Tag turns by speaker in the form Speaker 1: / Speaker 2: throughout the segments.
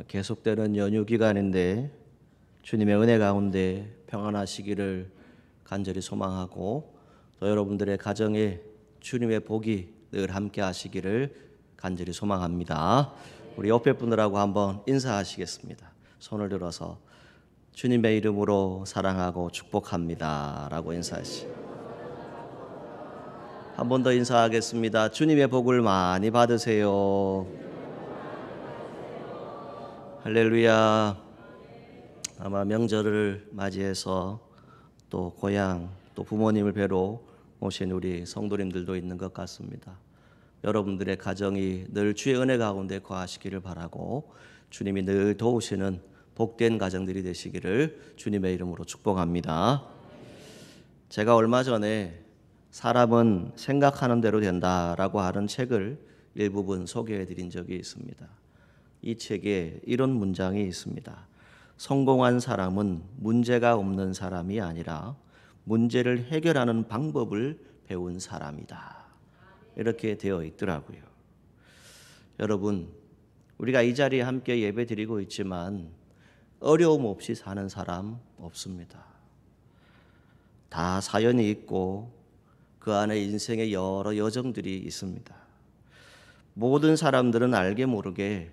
Speaker 1: 계속되는 연휴 기간인데 주님의 은혜 가운데 평안하시기를 간절히 소망하고, 또 여러분들의 가정에 주님의 복이 늘 함께 하시기를 간절히 소망합니다. 우리 옆에 분들하고 한번 인사하시겠습니다. 손을 들어서 주님의 이름으로 사랑하고 축복합니다 라고 인사하시죠. 한 번 더 인사하겠습니다. 주님의 복을 많이 받으세요. 할렐루야. 아마 명절을 맞이해서 또 고향, 또 부모님을 뵈러 오신 우리 성도님들도 있는 것 같습니다. 여러분들의 가정이 늘 주의 은혜 가운데 거하시기를 바라고, 주님이 늘 도우시는 복된 가정들이 되시기를 주님의 이름으로 축복합니다. 제가 얼마 전에 사람은 생각하는 대로 된다라고 하는 책을 일부분 소개해 드린 적이 있습니다. 이 책에 이런 문장이 있습니다. 성공한 사람은 문제가 없는 사람이 아니라 문제를 해결하는 방법을 배운 사람이다. 이렇게 되어 있더라고요. 여러분, 우리가 이 자리에 함께 예배 드리고 있지만 어려움 없이 사는 사람 없습니다. 다 사연이 있고 그 안에 인생의 여러 여정들이 있습니다. 모든 사람들은 알게 모르게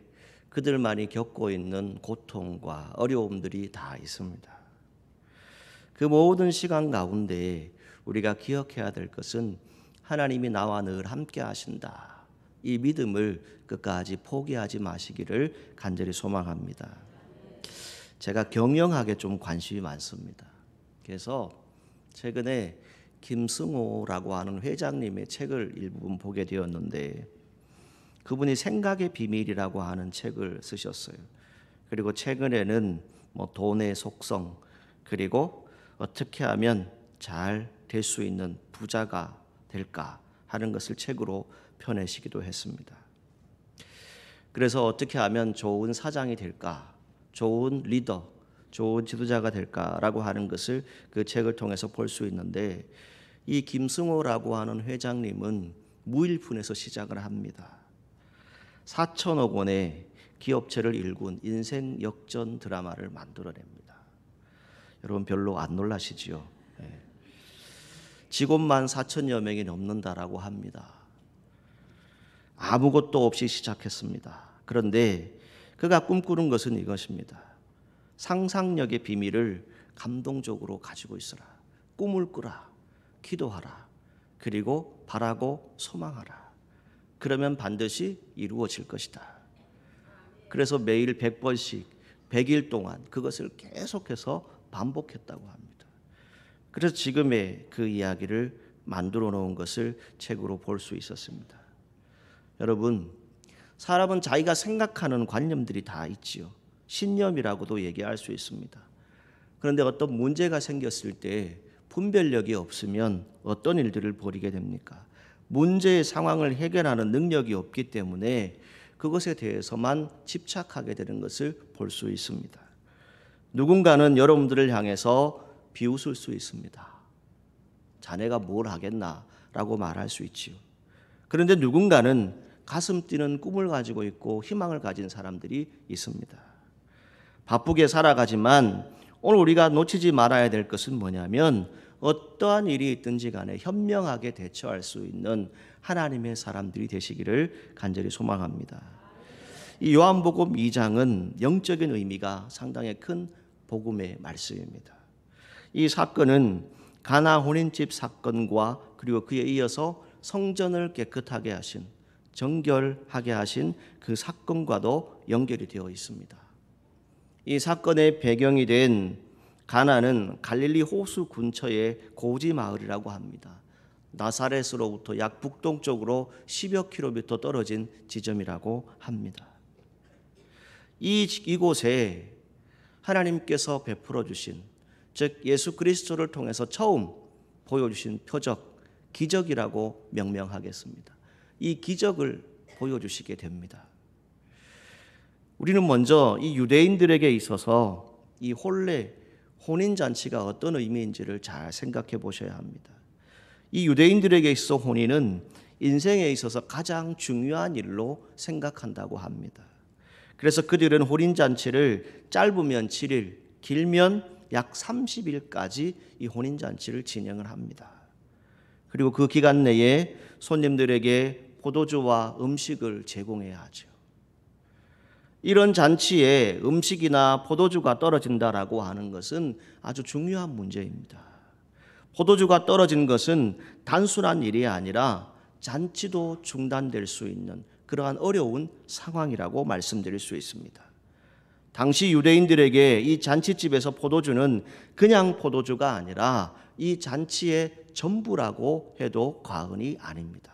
Speaker 1: 그들만이 겪고 있는 고통과 어려움들이 다 있습니다. 그 모든 시간 가운데 우리가 기억해야 될 것은 하나님이 나와 늘 함께 하신다. 이 믿음을 끝까지 포기하지 마시기를 간절히 소망합니다. 제가 경영학에 좀 관심이 많습니다. 그래서 최근에 김승호라고 하는 회장님의 책을 일부분 보게 되었는데, 그분이 생각의 비밀이라고 하는 책을 쓰셨어요. 그리고 최근에는 돈의 속성, 그리고 어떻게 하면 잘 될 수 있는 부자가 될까 하는 것을 책으로 펴내시기도 했습니다. 그래서 어떻게 하면 좋은 사장이 될까, 좋은 리더, 좋은 지도자가 될까라고 하는 것을 그 책을 통해서 볼 수 있는데, 이 김승호라고 하는 회장님은 무일푼에서 시작을 합니다. 4천억 원의 기업체를 일군 인생 역전 드라마를 만들어냅니다. 여러분 별로 안 놀라시지요? 네. 직원만 4천여 명이 넘는다라고 합니다. 아무것도 없이 시작했습니다. 그런데 그가 꿈꾸는 것은 이것입니다. 상상력의 비밀을 감동적으로 가지고 있어라. 꿈을 꾸라. 기도하라. 그리고 바라고 소망하라. 그러면 반드시 이루어질 것이다. 그래서 매일 100번씩 100일 동안 그것을 계속해서 반복했다고 합니다. 그래서 지금의 그 이야기를 만들어 놓은 것을 책으로 볼 수 있었습니다. 여러분, 사람은 자기가 생각하는 관념들이 다 있지요. 신념이라고도 얘기할 수 있습니다. 그런데 어떤 문제가 생겼을 때 분별력이 없으면 어떤 일들을 벌이게 됩니까? 문제의 상황을 해결하는 능력이 없기 때문에 그것에 대해서만 집착하게 되는 것을 볼 수 있습니다. 누군가는 여러분들을 향해서 비웃을 수 있습니다. 자네가 뭘 하겠나라고 말할 수 있지요. 그런데 누군가는 가슴 뛰는 꿈을 가지고 있고 희망을 가진 사람들이 있습니다. 바쁘게 살아가지만 오늘 우리가 놓치지 말아야 될 것은 뭐냐면, 어떠한 일이 있든지 간에 현명하게 대처할 수 있는 하나님의 사람들이 되시기를 간절히 소망합니다. 이 요한복음 2장은 영적인 의미가 상당히 큰 복음의 말씀입니다. 이 사건은 가나 혼인집 사건과 그리고 그에 이어서 성전을 깨끗하게 하신, 정결하게 하신 그 사건과도 연결이 되어 있습니다. 이 사건의 배경이 된 가나는 갈릴리 호수 근처의 고지 마을이라고 합니다. 나사렛으로부터 약 북동쪽으로 10여 킬로미터 떨어진 지점이라고 합니다. 이곳에 하나님께서 베풀어 주신, 즉 예수 그리스도를 통해서 처음 보여주신 표적, 기적이라고 명명하겠습니다. 이 기적을 보여주시게 됩니다. 우리는 먼저 이 유대인들에게 있어서 이 혼례, 혼인잔치가 어떤 의미인지를 잘 생각해 보셔야 합니다. 이 유대인들에게 있어 혼인은 인생에 있어서 가장 중요한 일로 생각한다고 합니다. 그래서 그들은 혼인잔치를 짧으면 7일, 길면 약 30일까지 이 혼인잔치를 진행을 합니다. 그리고 그 기간 내에 손님들에게 포도주와 음식을 제공해야 하죠. 이런 잔치에 음식이나 포도주가 떨어진다라고 하는 것은 아주 중요한 문제입니다. 포도주가 떨어진 것은 단순한 일이 아니라 잔치도 중단될 수 있는 그러한 어려운 상황이라고 말씀드릴 수 있습니다. 당시 유대인들에게 이 잔치집에서 포도주는 그냥 포도주가 아니라 이 잔치의 전부라고 해도 과언이 아닙니다.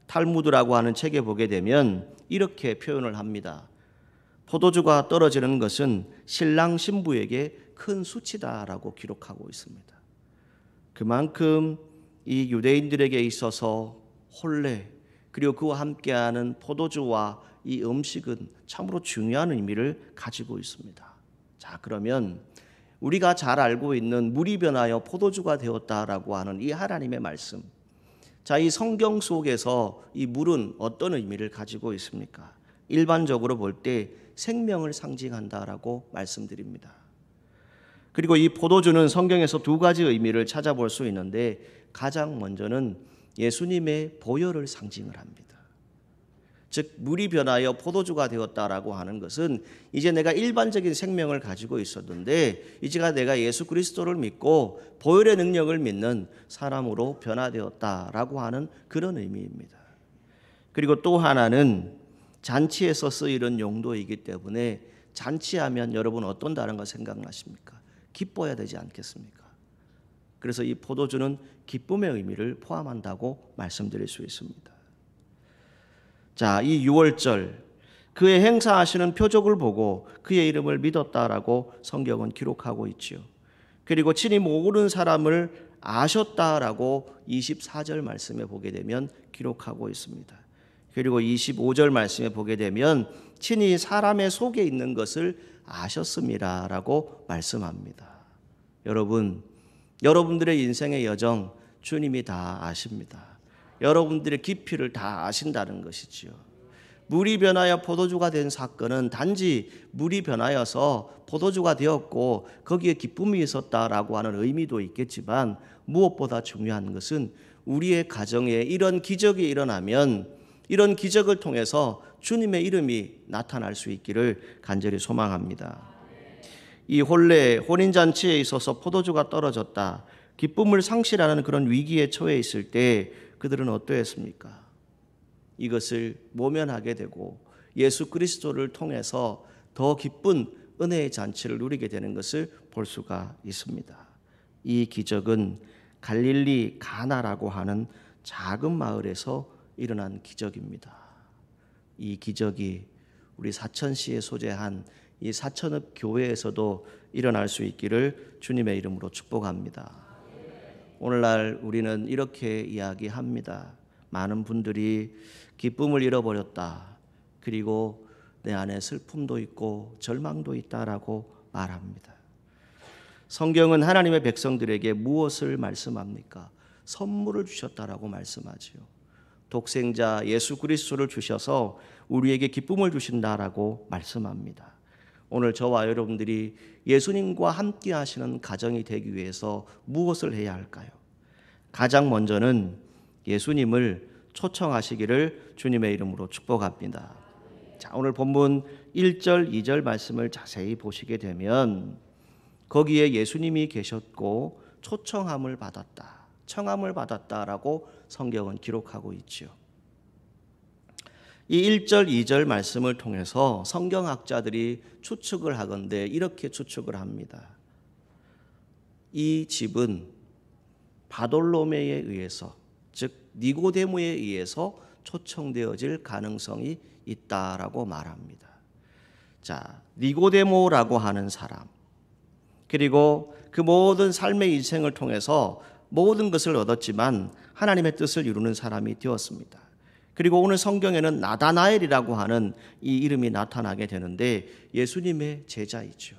Speaker 1: 탈무드라고 하는 책에 보게 되면 이렇게 표현을 합니다. 포도주가 떨어지는 것은 신랑 신부에게 큰 수치다라고 기록하고 있습니다. 그만큼 이 유대인들에게 있어서 혼례 그리고 그와 함께하는 포도주와 이 음식은 참으로 중요한 의미를 가지고 있습니다. 자, 그러면 우리가 잘 알고 있는 물이 변하여 포도주가 되었다라고 하는 이 하나님의 말씀, 자, 이 성경 속에서 이 물은 어떤 의미를 가지고 있습니까? 일반적으로 볼 때 생명을 상징한다라고 말씀드립니다. 그리고 이 포도주는 성경에서 두 가지 의미를 찾아볼 수 있는데 가장 먼저는 예수님의 보혈을 상징을 합니다. 즉 물이 변하여 포도주가 되었다라고 하는 것은 이제 내가 일반적인 생명을 가지고 있었는데 이제가 내가 예수 그리스도를 믿고 보혈의 능력을 믿는 사람으로 변화되었다라고 하는 그런 의미입니다. 그리고 또 하나는 잔치에서 쓰이는 용도이기 때문에 잔치하면 여러분 어떤 다른 거 생각나십니까? 기뻐야 되지 않겠습니까? 그래서 이 포도주는 기쁨의 의미를 포함한다고 말씀드릴 수 있습니다. 자, 이 유월절 그의 행사하시는 표적을 보고 그의 이름을 믿었다라고 성경은 기록하고 있지요. 그리고 친히 모르는 사람을 아셨다라고 24절 말씀에 보게 되면 기록하고 있습니다. 그리고 25절 말씀에 보게 되면 친히 사람의 속에 있는 것을 아셨음이라라고 말씀합니다. 여러분, 여러분들의 인생의 여정 주님이 다 아십니다. 여러분들의 깊이를 다 아신다는 것이지요. 물이 변하여 포도주가 된 사건은 단지 물이 변하여서 포도주가 되었고 거기에 기쁨이 있었다라고 하는 의미도 있겠지만 무엇보다 중요한 것은 우리의 가정에 이런 기적이 일어나면 이런 기적을 통해서 주님의 이름이 나타날 수 있기를 간절히 소망합니다. 이 혼례, 혼인잔치에 있어서 포도주가 떨어졌다, 기쁨을 상실하는 그런 위기에 처해 있을 때 그들은 어떠했습니까? 이것을 모면하게 되고 예수 그리스도를 통해서 더 기쁜 은혜의 잔치를 누리게 되는 것을 볼 수가 있습니다. 이 기적은 갈릴리 가나라고 하는 작은 마을에서 일어난 기적입니다. 이 기적이 우리 사천시에 소재한 이 사천읍 교회에서도 일어날 수 있기를 주님의 이름으로 축복합니다. 오늘날 우리는 이렇게 이야기합니다. 많은 분들이 기쁨을 잃어버렸다. 그리고 내 안에 슬픔도 있고 절망도 있다라고 말합니다. 성경은 하나님의 백성들에게 무엇을 말씀합니까? 선물을 주셨다라고 말씀하지요. 독생자 예수 그리스도를 주셔서 우리에게 기쁨을 주신다라고 말씀합니다. 오늘 저와 여러분들이 예수님과 함께 하시는 가정이 되기 위해서 무엇을 해야 할까요? 가장 먼저는 예수님을 초청하시기를 주님의 이름으로 축복합니다. 자, 오늘 본문 1절, 2절 말씀을 자세히 보시게 되면 거기에 예수님이 계셨고 초청함을 받았다, 청함을 받았다라고 성경은 기록하고 있지요. 이 1절, 2절 말씀을 통해서 성경학자들이 추측을 하건대 이렇게 추측을 합니다. 이 집은 바돌로메에 의해서, 즉 니고데모에 의해서 초청되어질 가능성이 있다라고 말합니다. 자, 니고데모라고 하는 사람, 그리고 그 모든 삶의 인생을 통해서 모든 것을 얻었지만 하나님의 뜻을 이루는 사람이 되었습니다. 그리고 오늘 성경에는 나다나엘이라고 하는 이 이름이 나타나게 되는데 예수님의 제자이죠.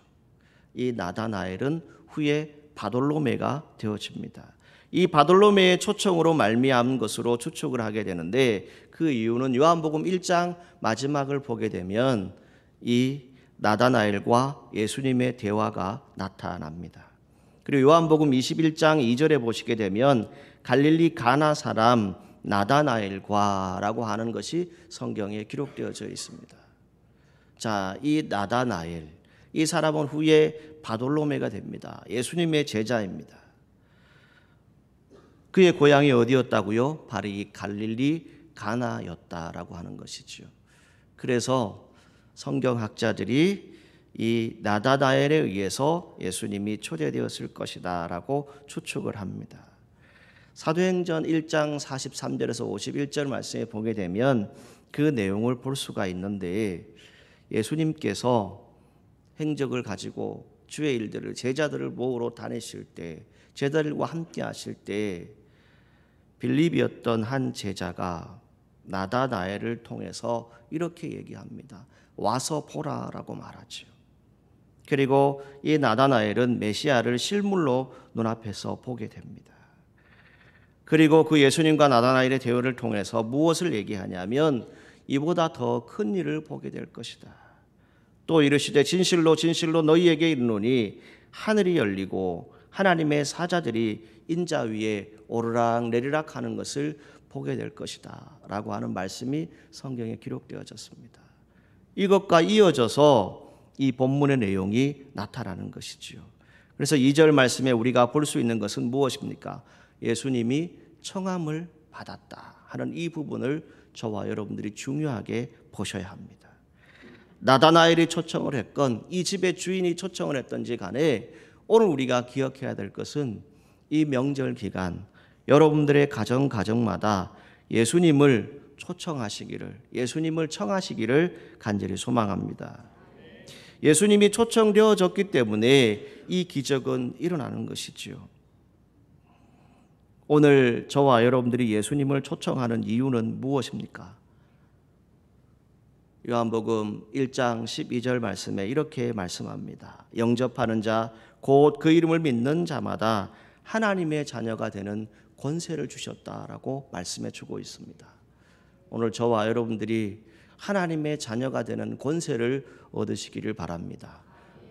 Speaker 1: 이 나다나엘은 후에 바돌로메가 되어집니다. 이 바돌로메의 초청으로 말미암은 것으로 추측을 하게 되는데, 그 이유는 요한복음 1장 마지막을 보게 되면 이 나다나엘과 예수님의 대화가 나타납니다. 그리고 요한복음 21장 2절에 보시게 되면 갈릴리 가나 사람 나다나엘과 라고 하는 것이 성경에 기록되어져 있습니다. 자, 이 나다나엘, 이 사람은 후에 바돌로메가 됩니다. 예수님의 제자입니다. 그의 고향이 어디였다고요? 바로 이 갈릴리 가나였다라고 하는 것이죠. 그래서 성경학자들이 이 나다나엘에 의해서 예수님이 초대되었을 것이다 라고 추측을 합니다. 사도행전 1장 43절에서 51절 말씀에 보게 되면 그 내용을 볼 수가 있는데, 예수님께서 행적을 가지고 주의 일들을, 제자들을 모으러 다니실 때, 제자들과 함께 하실 때 빌립이었던 한 제자가 나다나엘을 통해서 이렇게 얘기합니다. 와서 보라라고 말하죠. 그리고 이 나다나엘은 메시아를 실물로 눈앞에서 보게 됩니다. 그리고 그 예수님과 나다나엘의 대화를 통해서 무엇을 얘기하냐면 이보다 더 큰 일을 보게 될 것이다. 또 이르시되 진실로 진실로 너희에게 이르노니 하늘이 열리고 하나님의 사자들이 인자 위에 오르락 내리락 하는 것을 보게 될 것이다 라고 하는 말씀이 성경에 기록되어졌습니다. 이것과 이어져서 이 본문의 내용이 나타나는 것이지요. 그래서 2절 말씀에 우리가 볼 수 있는 것은 무엇입니까? 예수님이 청함을 받았다 하는 이 부분을 저와 여러분들이 중요하게 보셔야 합니다. 나다나엘이 초청을 했건 이 집의 주인이 초청을 했던지 간에 오늘 우리가 기억해야 될 것은 이 명절 기간 여러분들의 가정마다 예수님을 초청하시기를, 예수님을 청하시기를 간절히 소망합니다. 예수님이 초청되어졌기 때문에 이 기적은 일어나는 것이지요. 오늘 저와 여러분들이 예수님을 초청하는 이유는 무엇입니까? 요한복음 1장 12절 말씀에 이렇게 말씀합니다. 영접하는 자, 곧 그 이름을 믿는 자마다 하나님의 자녀가 되는 권세를 주셨다라고 말씀해 주고 있습니다. 오늘 저와 여러분들이 하나님의 자녀가 되는 권세를 얻으시기를 바랍니다.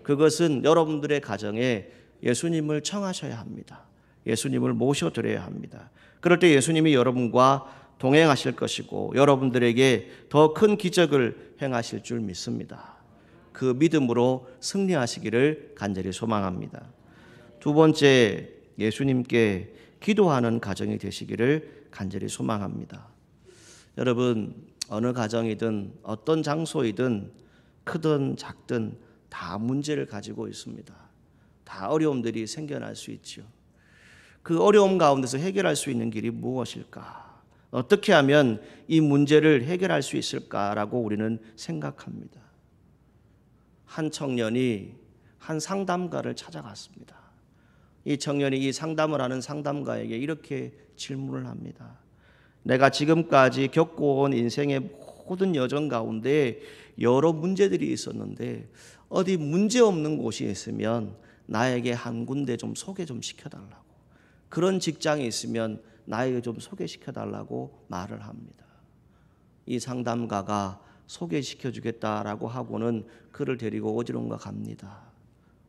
Speaker 1: 그것은 여러분들의 가정에 예수님을 청하셔야 합니다. 예수님을 모셔드려야 합니다. 그럴 때 예수님이 여러분과 동행하실 것이고 여러분들에게 더 큰 기적을 행하실 줄 믿습니다. 그 믿음으로 승리하시기를 간절히 소망합니다. 두 번째, 예수님께 기도하는 가정이 되시기를 간절히 소망합니다. 여러분, 어느 가정이든 어떤 장소이든 크든 작든 다 문제를 가지고 있습니다. 다 어려움들이 생겨날 수 있죠. 그 어려움 가운데서 해결할 수 있는 길이 무엇일까? 어떻게 하면 이 문제를 해결할 수 있을까라고 우리는 생각합니다. 한 청년이 한 상담가를 찾아갔습니다. 이 청년이 이 상담을 하는 상담가에게 이렇게 질문을 합니다. 내가 지금까지 겪어온 인생의 모든 여정 가운데 여러 문제들이 있었는데 어디 문제 없는 곳이 있으면 나에게 한 군데 좀 소개 좀 시켜달라고, 그런 직장이 있으면 나에게 좀 소개시켜달라고 말을 합니다. 이 상담가가 소개시켜주겠다라고 하고는 그를 데리고 어디론가 갑니다.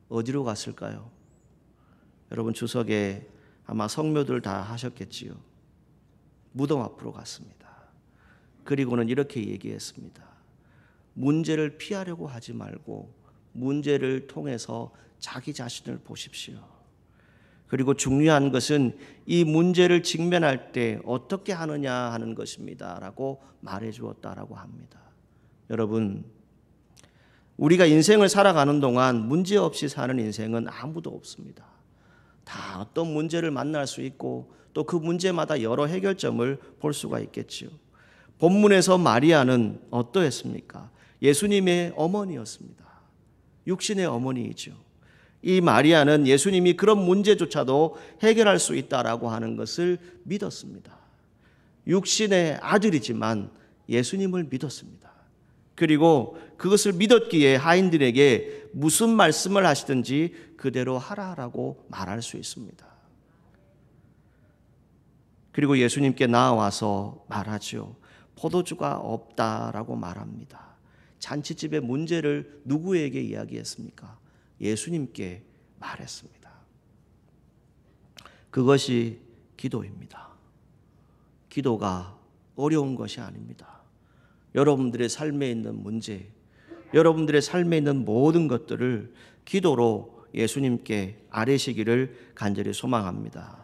Speaker 1: 어디로 갔을까요? 여러분, 추석에 아마 성묘들 다 하셨겠지요. 무덤 앞으로 갔습니다. 그리고는 이렇게 얘기했습니다. 문제를 피하려고 하지 말고 문제를 통해서 자기 자신을 보십시오. 그리고 중요한 것은 이 문제를 직면할 때 어떻게 하느냐 하는 것입니다 라고 말해 주었다라고 합니다. 여러분, 우리가 인생을 살아가는 동안 문제 없이 사는 인생은 아무도 없습니다. 다 어떤 문제를 만날 수 있고 또 그 문제마다 여러 해결점을 볼 수가 있겠지요. 본문에서 마리아는 어떠했습니까? 예수님의 어머니였습니다. 육신의 어머니이죠. 이 마리아는 예수님이 그런 문제조차도 해결할 수 있다라고 하는 것을 믿었습니다. 육신의 아들이지만 예수님을 믿었습니다. 그리고 그것을 믿었기에 하인들에게 무슨 말씀을 하시든지 그대로 하라라고 말할 수 있습니다. 그리고 예수님께 나와서 말하죠. 포도주가 없다라고 말합니다. 잔치집의 문제를 누구에게 이야기했습니까? 예수님께 말했습니다. 그것이 기도입니다. 기도가 어려운 것이 아닙니다. 여러분들의 삶에 있는 문제, 여러분들의 삶에 있는 모든 것들을 기도로 예수님께 아뢰시기를 간절히 소망합니다.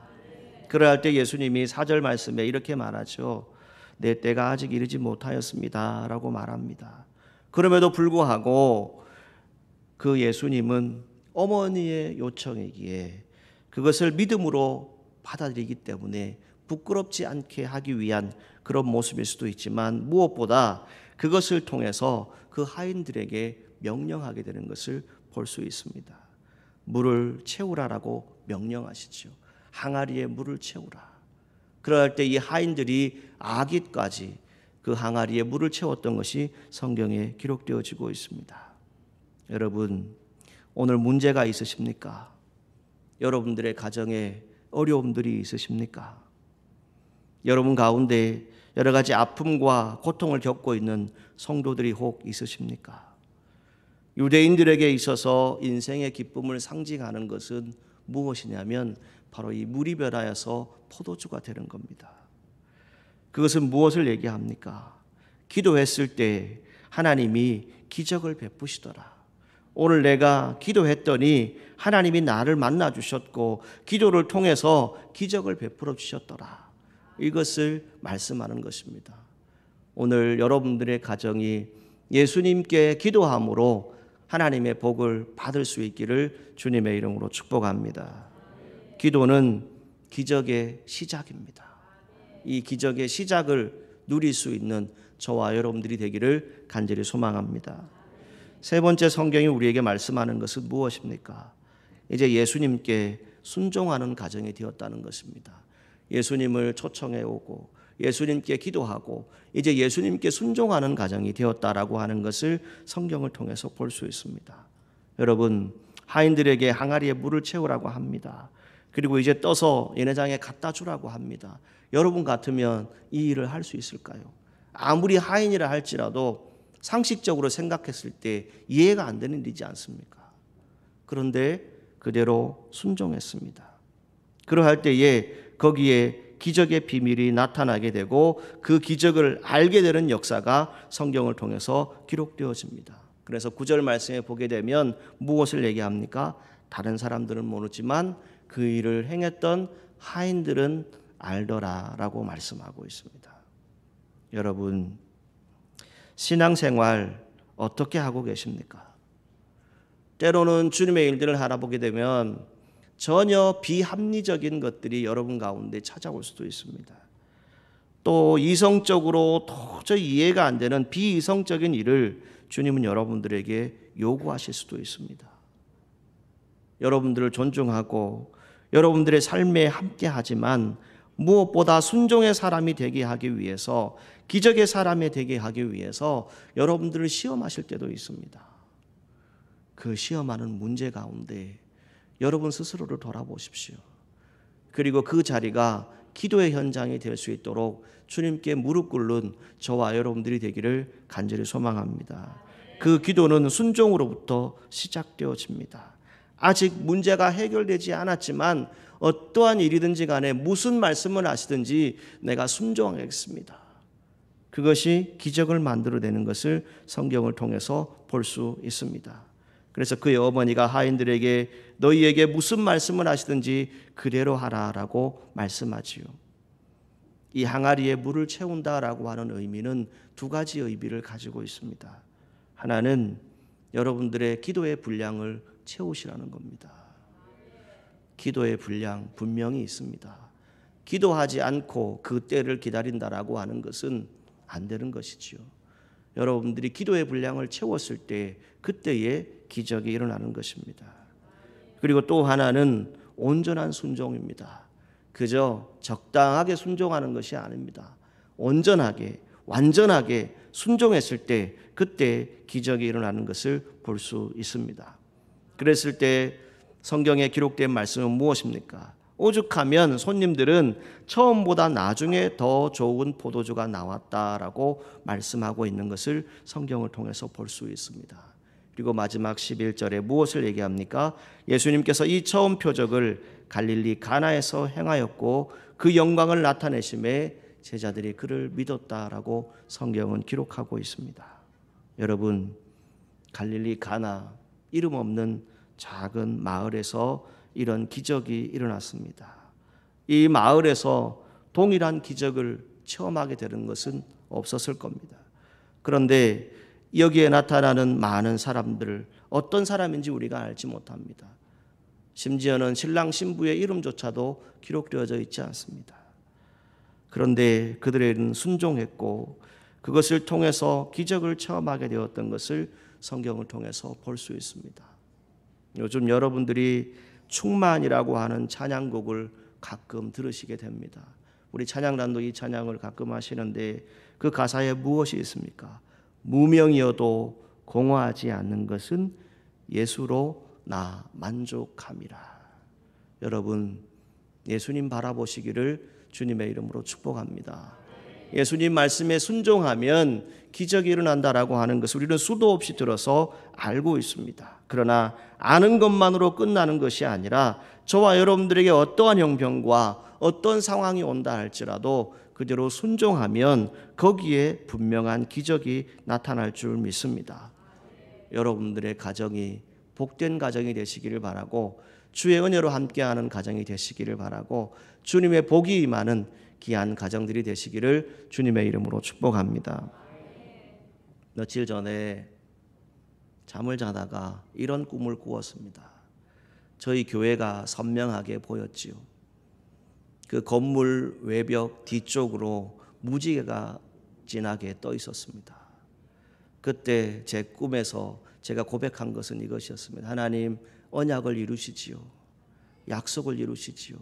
Speaker 1: 그럴 때 예수님이 4절 말씀에 이렇게 말하죠. 내 때가 아직 이르지 못하였습니다 라고 말합니다. 그럼에도 불구하고 그 예수님은 어머니의 요청이기에 그것을 믿음으로 받아들이기 때문에 부끄럽지 않게 하기 위한 그런 모습일 수도 있지만 무엇보다 그것을 통해서 그 하인들에게 명령하게 되는 것을 볼 수 있습니다. 물을 채우라라고 명령하시죠. 항아리에 물을 채우라. 그럴 때 이 하인들이 아기까지 그 항아리에 물을 채웠던 것이 성경에 기록되어지고 있습니다. 여러분, 오늘 문제가 있으십니까? 여러분들의 가정에 어려움들이 있으십니까? 여러분 가운데 여러 가지 아픔과 고통을 겪고 있는 성도들이 혹 있으십니까? 유대인들에게 있어서 인생의 기쁨을 상징하는 것은 무엇이냐면 바로 이 물이 변하여서 포도주가 되는 겁니다. 그것은 무엇을 얘기합니까? 기도했을 때 하나님이 기적을 베푸시더라. 오늘 내가 기도했더니 하나님이 나를 만나 주셨고 기도를 통해서 기적을 베풀어 주셨더라. 이것을 말씀하는 것입니다. 오늘 여러분들의 가정이 예수님께 기도함으로 하나님의 복을 받을 수 있기를 주님의 이름으로 축복합니다. 기도는 기적의 시작입니다. 이 기적의 시작을 누릴 수 있는 저와 여러분들이 되기를 간절히 소망합니다. 세 번째 성경이 우리에게 말씀하는 것은 무엇입니까? 이제 예수님께 순종하는 가정이 되었다는 것입니다. 예수님을 초청해 오고 예수님께 기도하고 이제 예수님께 순종하는 가정이 되었다라고 하는 것을 성경을 통해서 볼 수 있습니다. 여러분, 하인들에게 항아리에 물을 채우라고 합니다. 그리고 이제 떠서 예내장에 갖다 주라고 합니다. 여러분 같으면 이 일을 할 수 있을까요? 아무리 하인이라 할지라도 상식적으로 생각했을 때 이해가 안 되는 일이지 않습니까? 그런데 그대로 순종했습니다. 그러할 때에 거기에 기적의 비밀이 나타나게 되고 그 기적을 알게 되는 역사가 성경을 통해서 기록되어집니다. 그래서 9절 말씀에 보게 되면 무엇을 얘기합니까? 다른 사람들은 모르지만 그 일을 행했던 하인들은 알더라라고 말씀하고 있습니다. 여러분, 신앙생활 어떻게 하고 계십니까? 때로는 주님의 일들을 알아보게 되면 전혀 비합리적인 것들이 여러분 가운데 찾아올 수도 있습니다. 또 이성적으로 도저히 이해가 안 되는 비이성적인 일을 주님은 여러분들에게 요구하실 수도 있습니다. 여러분들을 존중하고 여러분들의 삶에 함께하지만 무엇보다 순종의 사람이 되게 하기 위해서, 기적의 사람이 되게 하기 위해서 여러분들을 시험하실 때도 있습니다. 그 시험하는 문제 가운데 여러분 스스로를 돌아보십시오. 그리고 그 자리가 기도의 현장이 될 수 있도록 주님께 무릎 꿇는 저와 여러분들이 되기를 간절히 소망합니다. 그 기도는 순종으로부터 시작되어집니다. 아직 문제가 해결되지 않았지만 어떠한 일이든지 간에 무슨 말씀을 하시든지 내가 순종하겠습니다. 그것이 기적을 만들어내는 것을 성경을 통해서 볼 수 있습니다. 그래서 그의 어머니가 하인들에게 너희에게 무슨 말씀을 하시든지 그대로 하라라고 말씀하지요. 이 항아리에 물을 채운다라고 하는 의미는 두 가지 의미를 가지고 있습니다. 하나는 여러분들의 기도의 분량을 채우시라는 겁니다. 기도의 분량 분명히 있습니다. 기도하지 않고 그 때를 기다린다라고 하는 것은 안 되는 것이지요. 여러분들이 기도의 분량을 채웠을 때 그때에 기적이 일어나는 것입니다. 그리고 또 하나는 온전한 순종입니다. 그저 적당하게 순종하는 것이 아닙니다. 온전하게, 완전하게 순종했을 때 그때 기적이 일어나는 것을 볼 수 있습니다. 그랬을 때 성경에 기록된 말씀은 무엇입니까? 오죽하면 손님들은 처음보다 나중에 더 좋은 포도주가 나왔다라고 말씀하고 있는 것을 성경을 통해서 볼 수 있습니다. 그리고 마지막 11절에 무엇을 얘기합니까? 예수님께서 이 처음 표적을 갈릴리 가나에서 행하였고 그 영광을 나타내심에 제자들이 그를 믿었다라고 성경은 기록하고 있습니다. 여러분, 갈릴리 가나, 이름 없는 작은 마을에서 이런 기적이 일어났습니다. 이 마을에서 동일한 기적을 체험하게 되는 것은 없었을 겁니다. 그런데 여기에 나타나는 많은 사람들, 어떤 사람인지 우리가 알지 못합니다. 심지어는 신랑 신부의 이름조차도 기록되어져 있지 않습니다. 그런데 그들은 순종했고 그것을 통해서 기적을 체험하게 되었던 것을 성경을 통해서 볼 수 있습니다. 요즘 여러분들이 충만이라고 하는 찬양곡을 가끔 들으시게 됩니다. 우리 찬양단도 이 찬양을 가끔 하시는데 그 가사에 무엇이 있습니까? 무명이어도 공허하지 않는 것은 예수로 나 만족함이라. 여러분, 예수님 바라보시기를 주님의 이름으로 축복합니다. 예수님 말씀에 순종하면 기적이 일어난다라고 하는 것을 우리는 수도 없이 들어서 알고 있습니다. 그러나 아는 것만으로 끝나는 것이 아니라 저와 여러분들에게 어떠한 형편과 어떤 상황이 온다 할지라도 그대로 순종하면 거기에 분명한 기적이 나타날 줄 믿습니다. 여러분들의 가정이 복된 가정이 되시기를 바라고 주의 은혜로 함께하는 가정이 되시기를 바라고 주님의 복이 임하는 귀한 가정들이 되시기를 주님의 이름으로 축복합니다. 며칠 전에 잠을 자다가 이런 꿈을 꾸었습니다. 저희 교회가 선명하게 보였지요. 그 건물 외벽 뒤쪽으로 무지개가 진하게 떠 있었습니다. 그때 제 꿈에서 제가 고백한 것은 이것이었습니다. 하나님, 언약을 이루시지요. 약속을 이루시지요.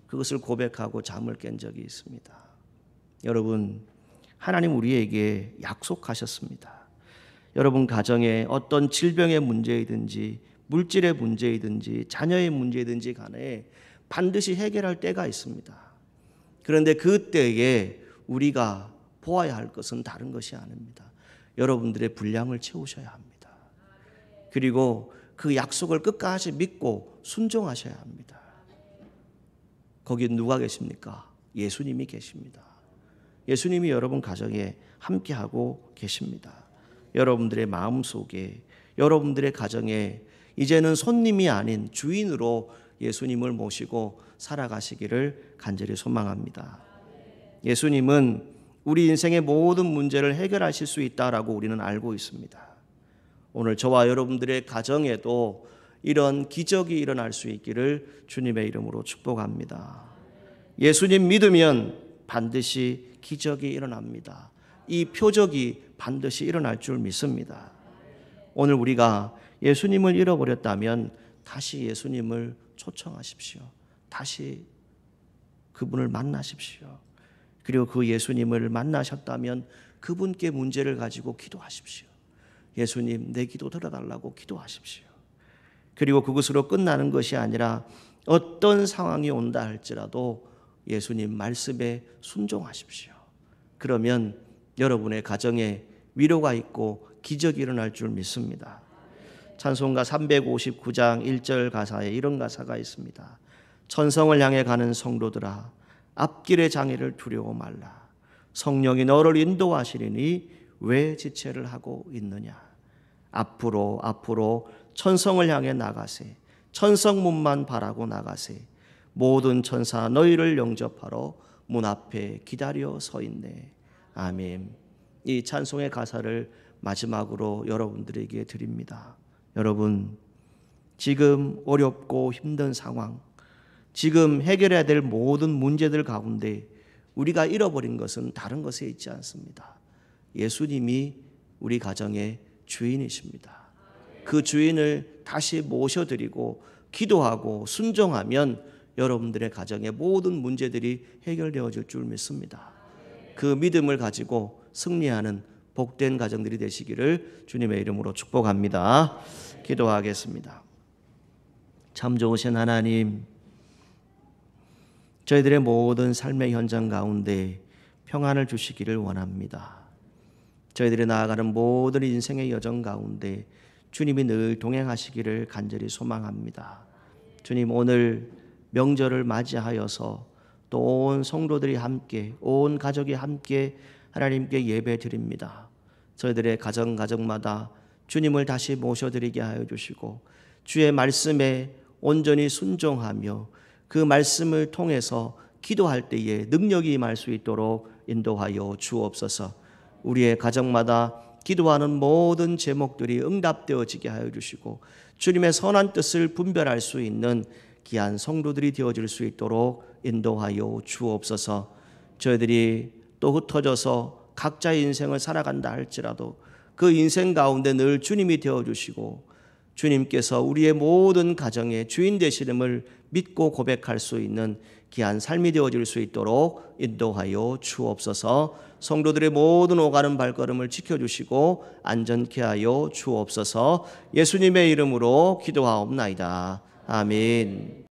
Speaker 1: 그것을 고백하고 잠을 깬 적이 있습니다. 여러분, 하나님 우리에게 약속하셨습니다. 여러분 가정에 어떤 질병의 문제이든지 물질의 문제이든지 자녀의 문제이든지 간에 반드시 해결할 때가 있습니다. 그런데 그때에 우리가 보아야 할 것은 다른 것이 아닙니다. 여러분들의 분량을 채우셔야 합니다. 그리고 그 약속을 끝까지 믿고 순종하셔야 합니다. 거기 누가 계십니까? 예수님이 계십니다. 예수님이 여러분 가정에 함께하고 계십니다. 여러분들의 마음속에, 여러분들의 가정에 이제는 손님이 아닌 주인으로 예수님을 모시고 살아가시기를 간절히 소망합니다. 예수님은 우리 인생의 모든 문제를 해결하실 수 있다라고 우리는 알고 있습니다. 오늘 저와 여러분들의 가정에도 이런 기적이 일어날 수 있기를 주님의 이름으로 축복합니다. 예수님 믿으면 반드시 기적이 일어납니다. 이 표적이 반드시 일어날 줄 믿습니다. 오늘 우리가 예수님을 잃어버렸다면 다시 예수님을 초청하십시오. 다시 그분을 만나십시오. 그리고 그 예수님을 만나셨다면 그분께 문제를 가지고 기도하십시오. 예수님, 내 기도 들어달라고 기도하십시오. 그리고 그것으로 끝나는 것이 아니라 어떤 상황이 온다 할지라도 예수님 말씀에 순종하십시오. 그러면 여러분의 가정에 위로가 있고 기적이 일어날 줄 믿습니다. 찬송가 359장 1절 가사에 이런 가사가 있습니다. 천성을 향해 가는 성도들아, 앞길의 장애를 두려워 말라. 성령이 너를 인도하시리니 왜 지체를 하고 있느냐. 앞으로 앞으로 천성을 향해 나가세. 천성문만 바라고 나가세. 모든 천사 너희를 영접하러 문 앞에 기다려 서 있네. 아멘. 이 찬송의 가사를 마지막으로 여러분들에게 드립니다. 여러분, 지금 어렵고 힘든 상황, 지금 해결해야 될 모든 문제들 가운데 우리가 잃어버린 것은 다른 것에 있지 않습니다. 예수님이 우리 가정의 주인이십니다. 그 주인을 다시 모셔드리고 기도하고 순종하면 여러분들의 가정의 모든 문제들이 해결되어질 줄 믿습니다. 그 믿음을 가지고 승리하는 복된 가정들이 되시기를 주님의 이름으로 축복합니다. 기도하겠습니다. 참 좋으신 하나님, 저희들의 모든 삶의 현장 가운데 평안을 주시기를 원합니다. 저희들이 나아가는 모든 인생의 여정 가운데 주님이 늘 동행하시기를 간절히 소망합니다. 주님, 오늘 명절을 맞이하여서 또 온 성도들이 함께, 온 가족이 함께 하나님께 예배 드립니다. 저희들의 가정마다 주님을 다시 모셔드리게 하여 주시고 주의 말씀에 온전히 순종하며 그 말씀을 통해서 기도할 때에 능력이 임할 수 있도록 인도하여 주옵소서. 우리의 가정마다 기도하는 모든 제목들이 응답되어지게 하여 주시고 주님의 선한 뜻을 분별할 수 있는 귀한 성도들이 되어질 수 있도록 인도하여 주옵소서. 저희들이 또 흩어져서 각자의 인생을 살아간다 할지라도 그 인생 가운데 늘 주님이 되어주시고 주님께서 우리의 모든 가정의 주인 되시름을 믿고 고백할 수 있는 귀한 삶이 되어질 수 있도록 인도하여 주옵소서. 성도들의 모든 오가는 발걸음을 지켜주시고 안전케 하여 주옵소서. 예수님의 이름으로 기도하옵나이다. 아멘.